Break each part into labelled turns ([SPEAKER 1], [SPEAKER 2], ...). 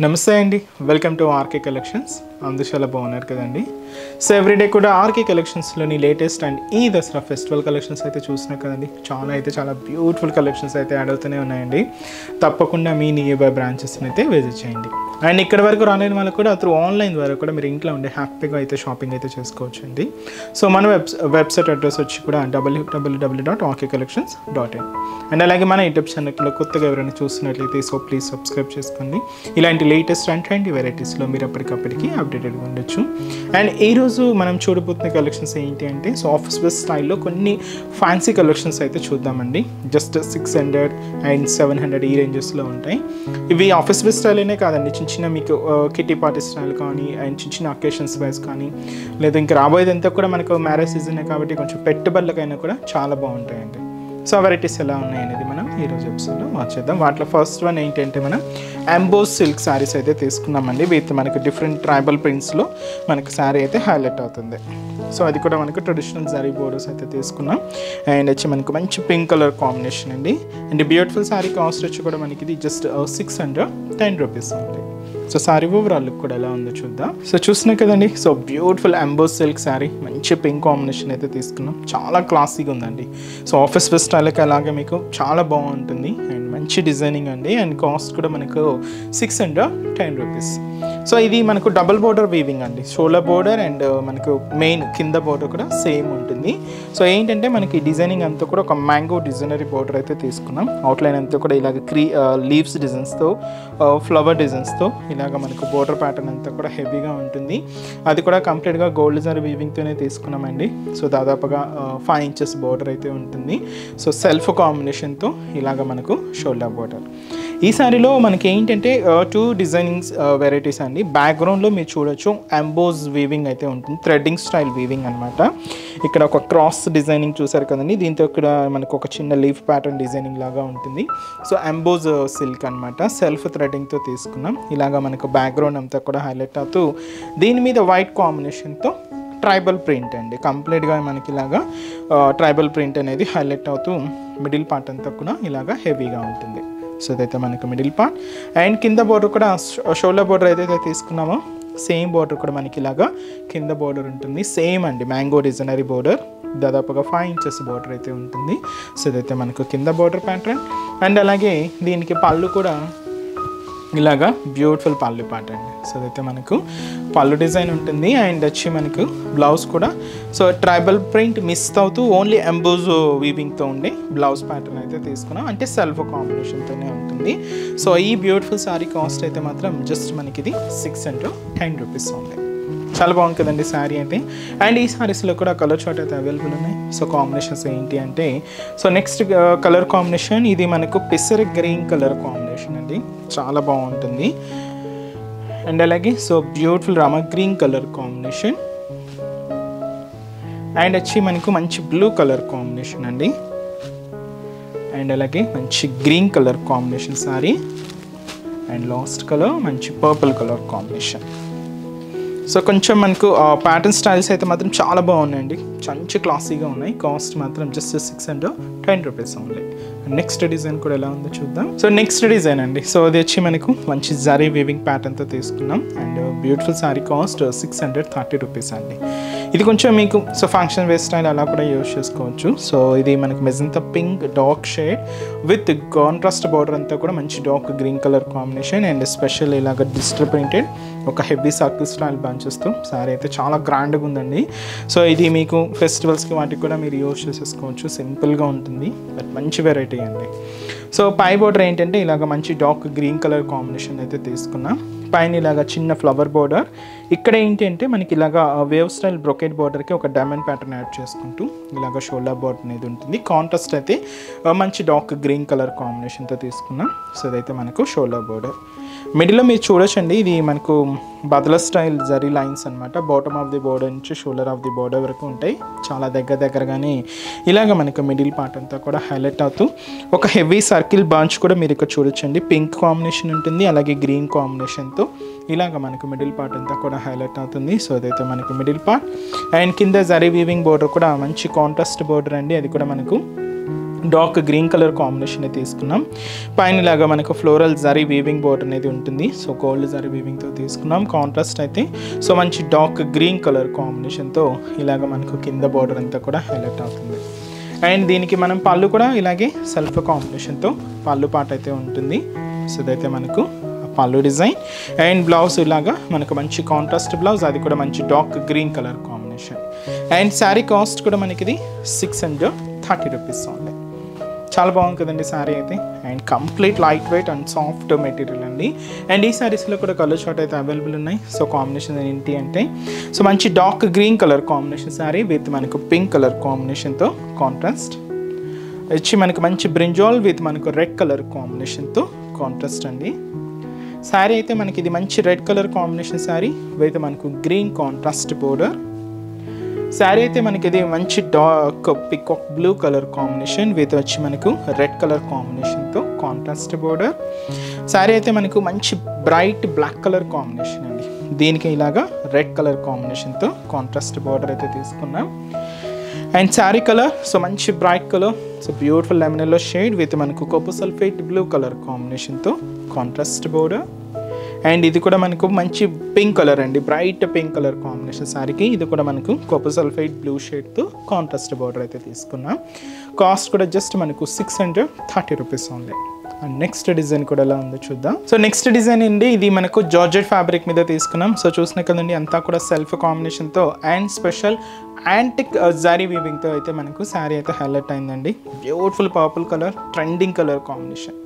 [SPEAKER 1] నమస్తే అండి, welcome to RK collections. అందరూ చాలా బాగున్నారు కదండి. సో ఎవ్రీడే కూడా ఆర్కే కలెక్షన్స్లోని లేటెస్ట్ అండ్ ఈ దసరా ఫెస్టివల్ కలెక్షన్స్ అయితే చూసినా కదండి. చాలా బ్యూటిఫుల్ కలెక్షన్స్ అయితే యాడ్ అవుతూనే ఉన్నాయండి. తప్పకుండా మీ నియర్ బై బ్రాంచెస్ని అయితే విజిట్ చేయండి. అండ్ ఇక్కడ వరకు రాలేని వాళ్ళకు కూడా త్రూ ఆన్లైన్ ద్వారా కూడా మీరు ఇంట్లో ఉండే హ్యాపీగా అయితే షాపింగ్ అయితే చేసుకోవచ్చు అండి. సో మన వెబ్సైట్ అడ్రస్ వచ్చి కూడా www.rkcollections.in. అండ్ అలాగే మన యూట్యూబ్ ఛానల్లో కొత్తగా ఎవరైనా చూస్తున్నట్లయితే సో ప్లీజ్ సబ్స్క్రైబ్ చేసుకోండి. ఇలాంటి లేటెస్ట్ అండ్ ట్రెండీ వెరైటీస్లో మీరు అప్పటికప్పటికి అప్డేటెడ్గా ఉండొచ్చు. అండ్ ఈరోజు మనం చూడబోతున్న కలెక్షన్స్ ఏంటి అంటే సో ఆఫీస్ వేర్ స్టైల్లో కొన్ని ఫ్యాన్సీ కలెక్షన్స్ అయితే చూద్దామండి. జస్ట్ 600 అండ్ 700 ఈ రేంజెస్లో ఉంటాయి. ఇవి ఆఫీస్ వేర్ స్టైల్ అనే కాదండి, చిన్న మీకు కిటీ పార్టీ స్టైల్ కానీ అండ్ చిన్న అకేషన్స్ వైజ్ కానీ లేదా ఇంకా రాబోయేదంతా కూడా మనకు మ్యారేజ్ సీజనే కాబట్టి కొంచెం పెట్టుబడులకైనా కూడా చాలా బాగుంటాయండి. సో వెరైటీస్ ఎలా ఉన్నాయి అనేది మనం ఈరోజు ఎపిసోడ్లో వచ్చేద్దాం. వాటిలో ఫస్ట్ వన్ ఏంటంటే మనం ఎంబోస్ సిల్క్ శారీస్ అయితే తీసుకున్నామండి. విత్ మనకు డిఫరెంట్ ట్రైబల్ ప్రింట్స్లో మనకు శారీ అయితే హైలైట్ అవుతుంది. సో అది కూడా మనకు ట్రెడిషనల్ జరీ బోర్డర్స్ అయితే తీసుకున్నాం. అండ్ వచ్చి మనకు మంచి పింక్ కలర్ కాంబినేషన్ అండి. అండ్ బ్యూటిఫుల్ శారీ కాస్ట్ వచ్చి కూడా మనకి ఇది జస్ట్ 610 రూపీస్ ఉంది. సో శారీ ఓవరాల్ లుక్ కూడా ఎలా ఉందో చూద్దాం. సో చూస్తున్నాయి కదండి, so beautiful emboss silk sari, మంచి పింక్ కాంబినేషన్ అయితే తీసుకున్నాం. చాలా క్లాసీగా ఉందండి. సో ఆఫీస్ వేర్ స్టైల్కి అలాగే మీకు చాలా బాగుంటుంది. అండ్ మంచి డిజైనింగ్ అండి. అండ్ కాస్ట్ కూడా మనకు 610 రూపీస్. సో ఇది మనకు డబుల్ బోర్డర్ వీవింగ్ అండి. షోల్డర్ బోర్డర్ అండ్ మనకు మెయిన్ కింద బోర్డర్ కూడా సేమ్ ఉంటుంది. సో ఏంటంటే మనకి డిజైనింగ్ అంతా కూడా ఒక మ్యాంగో డిజైనరీ బోర్డర్ అయితే తీసుకున్నాం. అవుట్లైన్ అంతా కూడా ఇలాగ లీవ్స్ డిజైన్స్తో ఫ్లవర్ డిజైన్స్తో ఇలాగ మనకు బోర్డర్ ప్యాటర్న్ అంతా కూడా హెవీగా ఉంటుంది. అది కూడా కంప్లీట్గా గోల్డ్ జరీ వీవింగ్తోనే తీసుకున్నామండి. సో దాదాపుగా 5 ఇంచెస్ బోర్డర్ అయితే ఉంటుంది. సో సెల్ఫ్ కాంబినేషన్తో ఇలాగ మనకు షోల్డర్ బోర్డర్. ఈ సారీలో మనకి ఏంటంటే 2 డిజైనింగ్స్ వెరైటీస్ అండి. బ్యాక్గ్రౌండ్లో మీరు చూడొచ్చు ఎంబోస్ వీవింగ్ అయితే ఉంటుంది, థ్రెడ్డింగ్ స్టైల్ వీవింగ్ అనమాట. ఇక్కడ ఒక క్రాస్ డిజైనింగ్ చూసారు కదండి. దీంతో ఇక్కడ మనకు ఒక చిన్న లీఫ్ ప్యాటర్న్ డిజైనింగ్ లాగా ఉంటుంది. సో ఎంబోస్ సిల్క్ అనమాట, సెల్ఫ్ థ్రెడ్డింగ్తో తీసుకున్నాం. ఇలాగా మనకు బ్యాక్గ్రౌండ్ అంతా కూడా హైలైట్ అవుతూ దీని మీద వైట్ కాంబినేషన్తో ట్రైబల్ ప్రింట్ అండి. కంప్లీట్గా మనకి ఇలాగా ట్రైబల్ ప్రింట్ అనేది హైలైట్ అవుతూ మిడిల్ పార్ట్ అంతా కూడా ఇలాగా హెవీగా ఉంటుంది. సో ఇదైతే మనకు మిడిల్ పార్ట్. అండ్ కింద బోర్డర్ కూడా షోల్డర్ బోర్డర్ ఏదైతే తీసుకున్నామో సేమ్ బోర్డర్ కూడా మనకి ఇలాగా కింద బోర్డర్ ఉంటుంది. సేమ్ అండి, మ్యాంగో డిజైనరీ బోర్డర్, దాదాపుగా 5 ఇంచెస్ బోర్డర్ అయితే ఉంటుంది. సో ఇదైతే మనకు కింద బోర్డర్ ప్యాటర్న్. అండ్ అలాగే దీనికి పళ్ళు కూడా ఇలాగా బ్యూటిఫుల్ పళ్ళు పార్ట్ అండి. సో అదైతే మనకు పళ్ళు డిజైన్ ఉంటుంది. అండ్ వచ్చి మనకు బ్లౌజ్ కూడా సో ట్రైబల్ ప్రింట్ మిస్ అవుతూ ఓన్లీ ఎంబోజ్ వీవింగ్తో ఉండే బ్లౌజ్ ప్యాటర్న్ అయితే తీసుకున్నాం. అంటే సెల్ఫ్ కాంబినేషన్తోనే ఉంటుంది. సో ఈ బ్యూటిఫుల్ శారీ కాస్ట్ అయితే మాత్రం జస్ట్ మనకి ఇది 610 రూపీస్ ఉంది. చాలా బాగుంది కదండి శారీ అయితే. అండ్ ఈ శారీస్లో కూడా కలర్ చార్ట్ అయితే అవైలబుల్ ఉన్నాయి. సో కాంబినేషన్స్ ఏంటి అంటే సో నెక్స్ట్ కలర్ కాంబినేషన్ ఇది మనకు పెసర గ్రీన్ కలర్ కాంబినేషన్ అండి. చాలా బాగుంటుంది. అండ్ అలాగే so beautiful Rama green colour combination. And వచ్చి మనకు మంచి బ్లూ కలర్ కాంబినేషన్ అండి. అండ్ అలాగే మంచి green colour combination sari. And last colour మంచి పర్పుల్ కలర్ కాంబినేషన్. సో కొంచెం మనకు ప్యాటర్న్ స్టైల్స్ అయితే మాత్రం చాలా బాగున్నాయండి, మంచి క్లాసీగా ఉన్నాయి. కాస్ట్ మాత్రం just 610 rupees only. Next design కూడా ఎలా ఉందో చూద్దాం. సో నెక్స్ట్ డిజైన్ అండి. సో అది వచ్చి మనకు మంచి జరీ వీవింగ్ ప్యాటర్న్తో తీసుకున్నాం. And beautiful sari cost 630 rupees అండి. ఇది కొంచెం మీకు సో ఫంక్షన్ వేర్ స్టైల్ అలా కూడా యూజ్ చేసుకోవచ్చు. సో ఇది మనకు magenta pink dark shade with contrast border అంతా కూడా మంచి dark green colour combination. And special ఇలాగ డిజిటల్ ప్రింటెడ్ ఒక హెవీ సర్కిల్ స్టైల్ బంచెస్తో శారీ అయితే చాలా గ్రాండ్గా ఉందండి. సో ఇది మీకు ఫెస్టివల్స్కి వాటికి కూడా మీరు యూజ్ చేసేసుకోవచ్చు. సింపుల్గా ఉంటుంది బట్ మంచి వెరైటీ అండి. సో పై బోర్డర్ ఏంటంటే ఇలాగ మంచి డార్క్ గ్రీన్ కలర్ కాంబినేషన్ అయితే తీసుకున్నా. పైన ఇలాగ చిన్న ఫ్లవర్ బోర్డర్. ఇక్కడ ఏంటంటే మనకి ఇలాగ వేవ్ స్టైల్ బ్రొకెట్ బోర్డర్కి ఒక డైమండ్ ప్యాటర్న్ యాడ్ చేసుకుంటూ ఇలాగ షోల్డర్ బోర్డర్ అనేది ఉంటుంది. కాంట్రాస్ట్ అయితే మంచి డార్క్ గ్రీన్ కలర్ కాంబినేషన్తో తీసుకున్నాం. సో ఇదైతే మనకు షోల్డర్ బోర్డర్. మిడిల్లో మీరు చూడొచ్చండి, ఇది మనకు బదల స్టైల్ జరీ లైన్స్ అనమాట. బాటమ్ ఆఫ్ ది బోర్డర్ నుంచి షోల్డర్ ఆఫ్ ది బోర్డర్ వరకు ఉంటాయి. చాలా దగ్గరగానే ఇలాగ మనకు మిడిల్ పార్ట్ అంతా కూడా హైలైట్ అవుతూ ఒక హెవీ సర్కిల్ బంచ్ కూడా మీరు ఇక్కడ చూడొచ్చండి. పింక్ కాంబినేషన్ ఉంటుంది, అలాగే గ్రీన్ కాంబినేషన్తో ఇలాగ మనకు మిడిల్ పార్ట్ అంతా కూడా హైలైట్ అవుతుంది. సో అదైతే మనకు మిడిల్ పార్ట్. అండ్ కింద జరీ వీవింగ్ బోర్డర్ కూడా మంచి కాంట్రాస్ట్ బోర్డర్ అండి. అది కూడా మనకు డార్క్ గ్రీన్ కలర్ కాంబినేషన్ తీసుకున్నాం. పైన ఇలాగా మనకు ఫ్లోరల్ జరీ వీవింగ్ బోర్డర్ అనేది ఉంటుంది. సో గోల్డ్ జరీ వీవింగ్తో తీసుకున్నాం. కాంట్రాస్ట్ అయితే సో మంచి డార్క్ గ్రీన్ కలర్ కాంబినేషన్తో ఇలాగ మనకు కింద బోర్డర్ అంతా కూడా హైలైట్ అవుతుంది. అండ్ దీనికి మనం పళ్ళు కూడా ఇలాగే సెల్ఫ్ కాంబినేషన్తో పళ్ళు పాట అయితే ఉంటుంది. సో ఇదైతే మనకు పళ్ళు డిజైన్. అండ్ బ్లౌజ్ ఇలాగా మనకు మంచి కాంట్రాస్ట్ బ్లౌజ్, అది కూడా మంచి dark green colour combination. And sari cost కూడా మనకి ఇది 630 రూపీస్ ఓన్లీ. చాలా బాగుంది కదండి శారీ అయితే. And complete light weight and soft material అండి. అండ్ ఈ శారీస్లో కూడా కలర్ షార్ట్ అయితే అవైలబుల్ ఉన్నాయి. సో కాంబినేషన్ ఏంటి అంటే సో మంచి dark green colour combination sari with మనకు పింక్ కలర్ కాంబినేషన్తో కాంట్రాస్ట్ వచ్చి మనకు మంచి బ్రింజాల్ విత్ మనకు రెడ్ కలర్ కాంబినేషన్తో కాంట్రాస్ట్ అండి. శారీ అయితే మనకి ఇది మంచి red colour combination sari with మనకు గ్రీన్ కాంట్రాస్ట్ బోర్డర్. శారీ అయితే మనకి ఇది మంచి dark peacock blue colour combination with వచ్చి మనకు రెడ్ కలర్ కాంబినేషన్తో కాంట్రాస్ట్ బోర్డర్. శారీ అయితే మనకు మంచి బ్రైట్ బ్లాక్ కలర్ కాంబినేషన్ అండి. దీనికి ఇలాగా రెడ్ కలర్ కాంబినేషన్తో కాంట్రాస్ట్ బోర్డర్ అయితే తీసుకున్నాం. అండ్ శారీ కలర్ సో మంచి bright colour, so beautiful lemon yellow shade with మనకు కోపర్ సల్ఫేట్ బ్లూ కలర్ కాంబినేషన్తో కాంట్రాస్ట్ బోర్డర్. అండ్ ఇది కూడా మనకు మంచి పింక్ కలర్ అండి, బ్రైట్ పింక్ కలర్ కాంబినేషన్ శారీకి. ఇది కూడా మనకు కోపర్ సల్ఫేట్ బ్లూ షేడ్తో కాంట్రాస్ట్ బోర్డర్ అయితే తీసుకున్నాం. కాస్ట్ కూడా జస్ట్ మనకు 630 rupees only. And next design కూడా ఎలా ఉందో చూద్దాం. సో నెక్స్ట్ డిజైన్ అండి, ఇది మనకు జార్జెట్ ఫ్యాబ్రిక్ మీద తీసుకున్నాం. సో చూసిన కదండి అంతా కూడా సెల్ఫ్ కాంబినేషన్తో అండ్ స్పెషల్ యాంటిక్ జరీ వీవింగ్తో అయితే మనకు శారీ అయితే హైలైట్ అయిందండి. Beautiful purple colour trending colour combination.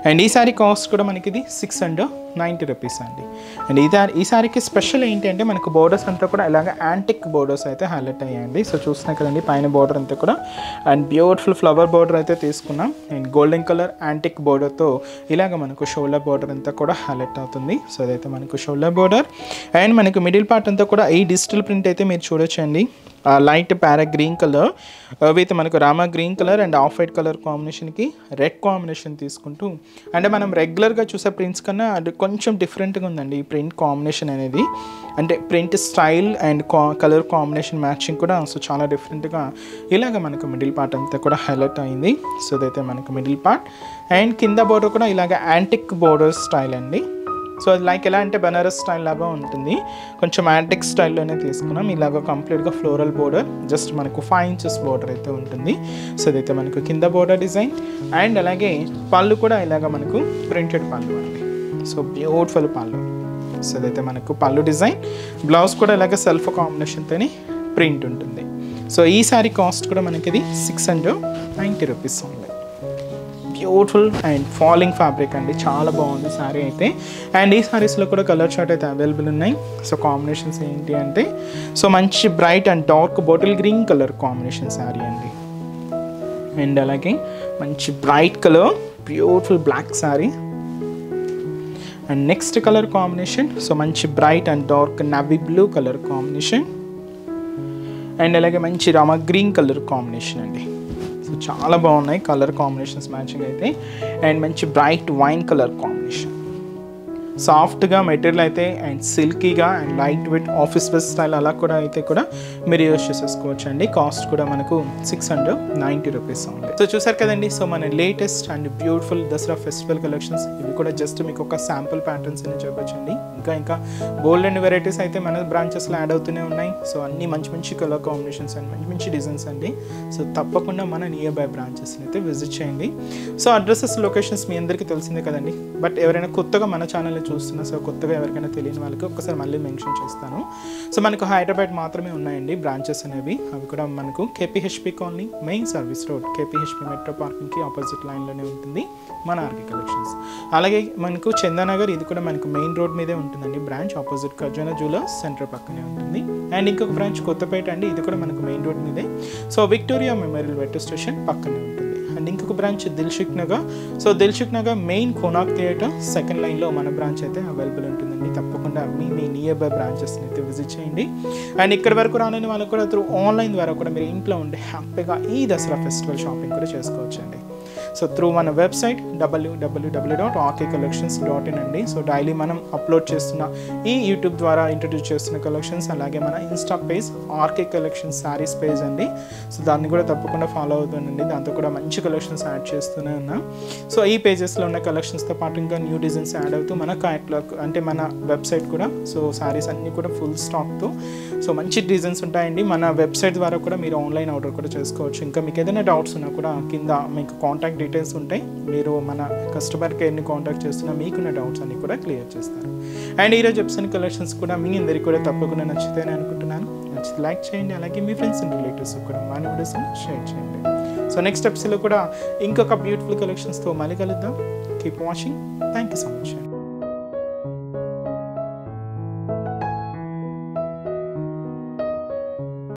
[SPEAKER 1] And ఈ శారీ కాస్ట్ కూడా మనకి ఇది 690 రూపీస్ అండి. అండ్ ఈ శారీకి స్పెషల్ ఏంటి అంటే మనకు బోర్డర్స్ అంతా కూడా ఇలాగ యాంటిక్ బోర్డర్స్ అయితే హైలైట్ అయ్యాయండి. సో చూసినా కదండి పైన బోర్డర్ అంతా కూడా అండ్ బ్యూటిఫుల్ ఫ్లవర్ బోర్డర్ అయితే తీసుకున్నాం. అండ్ గోల్డెన్ కలర్ యాంటిక్ బోర్డర్తో ఇలాగ మనకు షోల్డర్ బోర్డర్ అంతా కూడా హైలైట్ అవుతుంది. సో అదైతే మనకు షోల్డర్ బోర్డర్. అండ్ మనకు మిడిల్ పార్ట్ అంతా కూడా ఈ డిజిటల్ ప్రింట్ అయితే మీరు చూడొచ్చండి. Light parrot green colour with మనకు Rama green colour and off white colour కాంబినేషన్కి రెడ్ కాంబినేషన్ తీసుకుంటూ అంటే మనం రెగ్యులర్గా చూసే ప్రింట్స్ కన్నా అది కొంచెం డిఫరెంట్గా ఉందండి ఈ ప్రింట్ కాంబినేషన్ అనేది. అంటే print style and colour combination matching కూడా సో చాలా డిఫరెంట్గా ఇలాగ మనకు మిడిల్ పార్ట్ అంతా కూడా హైలైట్ అయింది. సో అదైతే మనకు మిడిల్ పార్ట్. అండ్ కింద బోర్డర్ కూడా ఇలాగ యాంటిక్ బోర్డర్ స్టైల్ అండి. సో అది లైక్ ఎలా అంటే బనారస్ స్టైల్ లాగా ఉంటుంది, కొంచెం యాంటిక్ స్టైల్లోనే తీసుకున్నాం. ఇలాగ కంప్లీట్గా ఫ్లోరల్ బోర్డర్ జస్ట్ మనకు 5 ఇంచెస్ బోర్డర్ అయితే ఉంటుంది. సో అదైతే మనకు కింద బోర్డర్ డిజైన్. అండ్ అలాగే పళ్ళు కూడా ఇలాగ మనకు ప్రింటెడ్ పళ్ళు అండి. సో బ్యూటిఫుల్ పళ్ళు. సో అదైతే మనకు పళ్ళు డిజైన్. బ్లౌజ్ కూడా ఇలాగ సెల్ఫ్ కాంబినేషన్తోనే ప్రింట్ ఉంటుంది. సో ఈ శారీ కాస్ట్ కూడా మనకి ఇది 690 rupees only. Beautiful and falling fabric అండి, చాలా బాగుంది శారీ అయితే. అండ్ ఈ శారీస్లో కూడా కలర్ చార్ట్ అయితే అవైలబుల్ ఉన్నాయి. సో కాంబినేషన్స్ ఏంటి అంటే సో మంచి bright and dark bottle green colour combination sari అండి. అండ్ అలాగే మంచి bright colour beautiful black sari. And next colour combination so మంచి bright and dark navy blue colour combination. And అలాగే మంచి రామా గ్రీన్ కలర్ కాంబినేషన్ అండి. సో చాలా బాగున్నాయి కలర్ కాంబినేషన్స్ మ్యాచింగ్ అయితే. అండ్ మంచి బ్రైట్ వైన్ కలర్ కాంబినేషన్. సాఫ్ట్గా మెటీరియల్ అయితే అండ్ సిల్కీగా and light weight office wear style అలా కూడా అయితే కూడా మీరు యూజ్ చేసేసుకోవచ్చు అండి. కాస్ట్ కూడా మనకు 690 రూపీస్ ఉంది. సో చూసారు కదండి, సో మన latest and beautiful Dasara festival collections ఇవి కూడా జస్ట్ మీకు ఒక శాంపుల్ ప్యాటర్న్స్ అని చెప్పొచ్చండి. ఇంకా బోల్డ్ అండ్ వెరైటీస్ అయితే మన బ్రాంచెస్లో యాడ్ అవుతూనే ఉన్నాయి. సో అన్ని మంచి మంచి కలర్ కాంబినేషన్స్ అండ్ మంచి మంచి డిజైన్స్ అండి. సో తప్పకుండా మన నియర్ బై బ్రాంచెస్ని అయితే విజిట్ చేయండి. సో అడ్రసెస్ లొకేషన్స్ మీ అందరికీ తెలిసిందే కదండి. బట్ ఎవరైనా కొత్తగా మన ఛానల్ని చూస్తున్నా, సో కొత్తగా ఎవరికైనా తెలియని వాళ్ళకి ఒక్కసారి మళ్ళీ మెన్షన్ చేస్తాను. సో మనకు హైదరాబాద్ మాత్రమే ఉన్నాయండి బ్రాంచెస్ అనేవి. అవి కూడా మనకు KPHB colony main service road KPHB metro పార్కింగ్కి ఆపోజిట్ లైన్లోనే ఉంటుంది మన ఆర్కే కలెక్షన్స్. అలాగే మనకు చందానగర్ ఇది కూడా మనకు మెయిన్ రోడ్ మీదే ఉంటుందండి బ్రాంచ్, ఆపోజిట్ ఖజానా జ్యువెలర్స్ సెంటర్ పక్కనే ఉంటుంది. అండ్ ఇంకొక బ్రాంచ్ కొత్తపేట అండి, ఇది కూడా మనకు మెయిన్ రోడ్ మీదే. So Victoria memorial metro station పక్కనే ఉంటుంది. అండ్ ఇంకొక branch Dilsukh Nagar. So Dilsukh Nagar main Konark theatre second లైన్లో మన బ్రాంచ్ అయితే అవైలబుల్ ఉంటుందండి. తప్పకుండా మీ నియర్ బై బ్రాంచెస్ని అయితే విజిట్ చేయండి. అండ్ ఇక్కడి వరకు రాని వాళ్ళకు కూడా త్రూ ఆన్లైన్ ద్వారా కూడా మీరు ఇంట్లో ఉండి హ్యాపీగా ఈ దసరా ఫెస్టివల్ షాపింగ్ కూడా చేసుకోవచ్చు అండి. సో త్రూ మన వెబ్సైట్ www.rkcollections.in అండి. సో డైలీ మనం అప్లోడ్ చేస్తున్న ఈ యూట్యూబ్ ద్వారా ఇంట్రడ్యూస్ చేస్తున్న కలెక్షన్స్, అలాగే మన insta page RK collections sarees page అండి. సో దాన్ని కూడా తప్పకుండా ఫాలో అవుతుందండి. దాంతో కూడా మంచి కలెక్షన్స్ యాడ్ చేస్తూనే ఉన్నాం. సో ఈ పేజెస్లో ఉన్న కలెక్షన్స్తో పాటు ఇంకా న్యూ డిజైన్స్ యాడ్ అవుతూ మన క్యాటలాగ్ అంటే మన వెబ్సైట్ కూడా సో శారీస్ అన్నీ కూడా ఫుల్ స్టాక్తో సో మంచి డిజైన్స్ ఉంటాయండి. మన వెబ్సైట్ ద్వారా కూడా మీరు ఆన్లైన్ ఆర్డర్ కూడా చేసుకోవచ్చు. ఇంకా మీకు ఏదైనా డౌట్స్ ఉన్నా కూడా కింద మీకు కాంటాక్ట్ డీటెయిల్స్ ఉంటాయి. మీరు మన కస్టమర్ కేర్ని కాంటాక్ట్ చేస్తున్నా మీకున్న డౌట్స్ అన్ని కూడా క్లియర్ చేస్తారు. అండ్ ఈరోజు చెప్తున్న కలెక్షన్స్ కూడా మీ అందరికీ కూడా తప్పకుండా నచ్చుతాయని అనుకుంటున్నాను. నచ్చితే లైక్ చేయండి, అలాగే మీ ఫ్రెండ్స్ అండ్ రిలేటివ్స్ కూడా మన వీడియోస్ని షేర్ చేయండి. సో నెక్స్ట్ ఎపిసోడ్లో కూడా ఇంకొక బ్యూటిఫుల్ కలెక్షన్స్తో మళ్ళీ కలుద్దాం. Keep watching. Thank you so much.